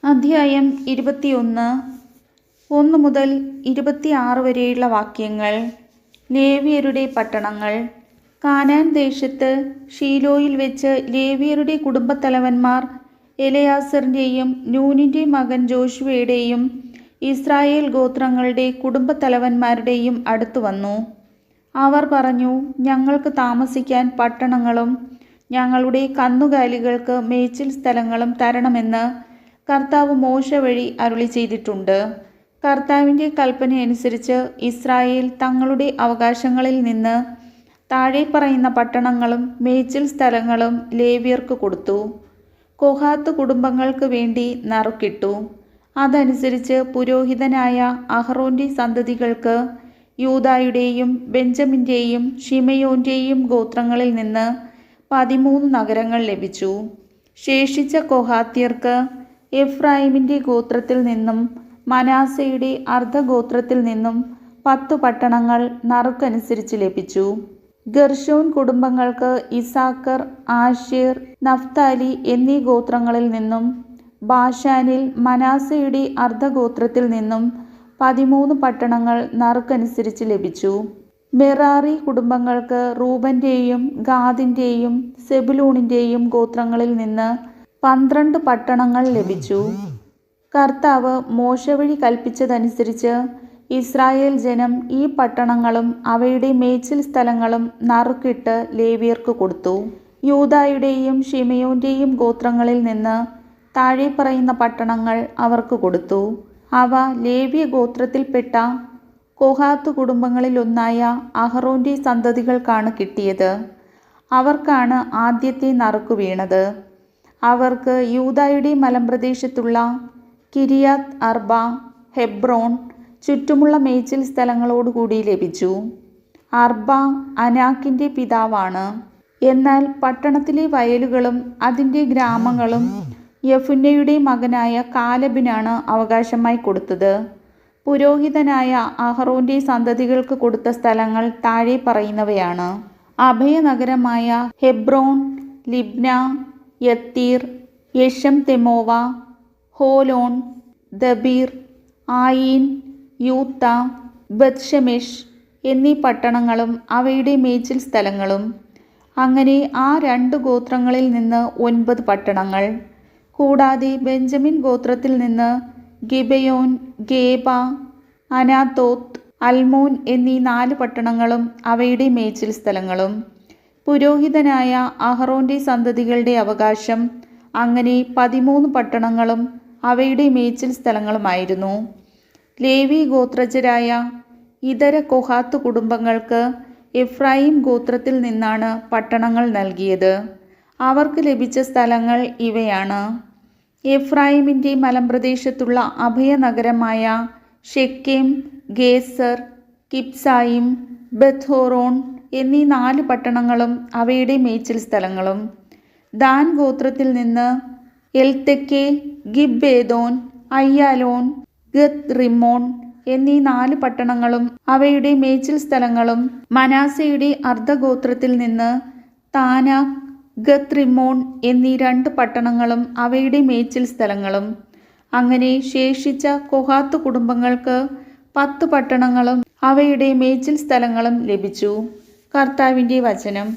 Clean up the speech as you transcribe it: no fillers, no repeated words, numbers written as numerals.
അധ്യായം 21 1 മുതൽ 26 വരെയുള്ള വാക്യങ്ങൾ. ലേവ്യരുടെ പട്ടണങ്ങൾ. കാനാൻ ദേശത്ത് ഷീലോയിൽ വെച്ച് ലേവ്യരുടെ കുടുംബത്തലവന്മാർ എലെയാസറിൻ്റെയും നൂനിൻ്റെ മകൻ ജോഷുവയുടെയും ഇസ്രായേൽ ഗോത്രങ്ങളുടെ കുടുംബത്തലവന്മാരുടെയും അടുത്തു വന്നു. അവർ പറഞ്ഞു, ഞങ്ങൾക്ക് താമസിക്കാൻ പട്ടണങ്ങളും ഞങ്ങളുടെ കന്നുകാലികൾക്ക് മേച്ചിൽ സ്ഥലങ്ങളും തരണമെന്ന് കർത്താവ് മോശ വഴി അരുളി ചെയ്തിട്ടുണ്ട്. കർത്താവിൻ്റെ കൽപ്പനയനുസരിച്ച് ഇസ്രായേൽ തങ്ങളുടെ അവകാശങ്ങളിൽ നിന്ന് താഴെ പറയുന്ന പട്ടണങ്ങളും മേച്ചിൽ സ്ഥലങ്ങളും ലേവ്യർക്ക് കൊടുത്തു. കൊഹാത്ത് കുടുംബങ്ങൾക്ക് വേണ്ടി നറുക്കിട്ടു. അതനുസരിച്ച് പുരോഹിതനായ അഹറോൻ്റെ സന്തതികൾക്ക് യൂദായുടെയും ബെഞ്ചമിൻ്റെയും ശിമെയോൻ്റെയും ഗോത്രങ്ങളിൽ നിന്ന് 13 നഗരങ്ങൾ ലഭിച്ചു. ശേഷിച്ച കൊഹാത്യർക്ക് എഫ്രായിമിൻ്റെ ഗോത്രത്തിൽ നിന്നും മനാസയുടെ അർദ്ധഗോത്രത്തിൽ നിന്നും 10 പട്ടണങ്ങൾ നറുക്കനുസരിച്ച് ലഭിച്ചു. ഗർശോൻ കുടുംബങ്ങൾക്ക് ഇസാക്കർ, ആശേർ, നഫ്താലി എന്നീ ഗോത്രങ്ങളിൽ നിന്നും ബാശാനിൽ മനാസയുടെ അർദ്ധഗോത്രത്തിൽ നിന്നും 13 പട്ടണങ്ങൾ നറുക്കനുസരിച്ച് ലഭിച്ചു. മെറാറി കുടുംബങ്ങൾക്ക് റൂബൻ്റെയും ഗാദിൻ്റെയും സെബുലൂണിൻ്റെയും ഗോത്രങ്ങളിൽ നിന്ന് 12 പട്ടണങ്ങൾ ലഭിച്ചു. കർത്താവ് മോശ വഴി കൽപ്പിച്ചതനുസരിച്ച് ഇസ്രായേൽ ജനം ഈ പട്ടണങ്ങളും അവയുടെ മേച്ചിൽ സ്ഥലങ്ങളും നറുക്കിട്ട് ലേവ്യർക്ക് കൊടുത്തു. യൂദായുടെയും ശിമെയോൻ്റെയും ഗോത്രങ്ങളിൽ നിന്ന് താഴെ പറയുന്ന പട്ടണങ്ങൾ അവർക്ക് കൊടുത്തു. അവ ലേവ്യ ഗോത്രത്തിൽപ്പെട്ട കൊഹാത്ത് കുടുംബങ്ങളിലൊന്നായ അഹറോൻ്റെ സന്തതികൾക്കാണ് കിട്ടിയത്. അവർക്കാണ് ആദ്യത്തെ നറുക്കു വീണത്. അവർക്ക് യൂദായുടെ മലമ്പ്രദേശത്തുള്ള കിരിയാത്ത് അർബ, ഹെബ്രോൺ, ചുറ്റുമുള്ള മേച്ചിൽ സ്ഥലങ്ങളോടുകൂടി ലഭിച്ചു. അർബ അനാക്കിൻ്റെ പിതാവാണ്. എന്നാൽ പട്ടണത്തിലെ വയലുകളും അതിൻ്റെ ഗ്രാമങ്ങളും യെഫുന്നയുടെ മകനായ കാലബിനാണ് അവകാശമായി കൊടുത്തത്. പുരോഹിതനായ അഹറോൻ്റെ സന്തതികൾക്ക് കൊടുത്ത സ്ഥലങ്ങൾ താഴെ പറയുന്നവയാണ്: അഭയനഗരമായ ഹെബ്രോൺ, ലിബ്ന, യത്തീർ, യെഷം തെമോവ, ഹോലോൺ, ദബീർ, ആയീൻ, യൂത്ത, ബത്ഷെമെഷ് എന്നീ പട്ടണങ്ങളും അവയുടെ മേച്ചിൽ സ്ഥലങ്ങളും. അങ്ങനെ ആ 2 ഗോത്രങ്ങളിൽ നിന്ന് 9 പട്ടണങ്ങൾ. കൂടാതെ ബെഞ്ചമിൻ ഗോത്രത്തിൽ നിന്ന് ഗിബെയോൻ, ഗേബ, അനാത്തോത്ത്, അൽമോൻ എന്നീ 4 പട്ടണങ്ങളും അവയുടെ മേച്ചിൽ സ്ഥലങ്ങളും. പുരോഹിതനായ അഹറോൻ്റെ സന്തതികളുടെ അവകാശം അങ്ങനെ 13 പട്ടണങ്ങളും അവയുടെ മേച്ചിൽ സ്ഥലങ്ങളുമായിരുന്നു. ലേവി ഗോത്രജരായ ഇതര കൊഹാത്ത് കുടുംബങ്ങൾക്ക് എഫ്രായിം ഗോത്രത്തിൽ നിന്നാണ് പട്ടണങ്ങൾ നൽകിയത്. അവർക്ക് ലഭിച്ച സ്ഥലങ്ങൾ ഇവയാണ്: എഫ്രായിമിൻ്റെ മലമ്പ്രദേശത്തുള്ള അഭയനഗരമായ ഷെക്കേം, ഗേസർ, കിബ്സായിം, ബത്ത്ഹോറോൺ എന്നീ 4 പട്ടണങ്ങളും അവയുടെ മേച്ചിൽ സ്ഥലങ്ങളും. ദാൻ ഗോത്രത്തിൽ നിന്ന് എൽത്തെക്കെ, ഗിബ്ബേദോൻ, അയ്യാലോൻ, ഗത്ത് റിമ്മോൺ എന്നീ 4 പട്ടണങ്ങളും അവയുടെ മേച്ചിൽ സ്ഥലങ്ങളും. മനാസയുടെ അർദ്ധഗോത്രത്തിൽ നിന്ന് താനാക്, ഗത്ത് റിമ്മോൺ എന്നീ 2 പട്ടണങ്ങളും അവയുടെ മേച്ചിൽ സ്ഥലങ്ങളും. അങ്ങനെ ശേഷിച്ച കൊഹാത്ത് കുടുംബങ്ങൾക്ക് 10 പട്ടണങ്ങളും അവയുടെ മേച്ചിൽ സ്ഥലങ്ങളും ലഭിച്ചു. കർത്താവിൻ്റെ വചനം.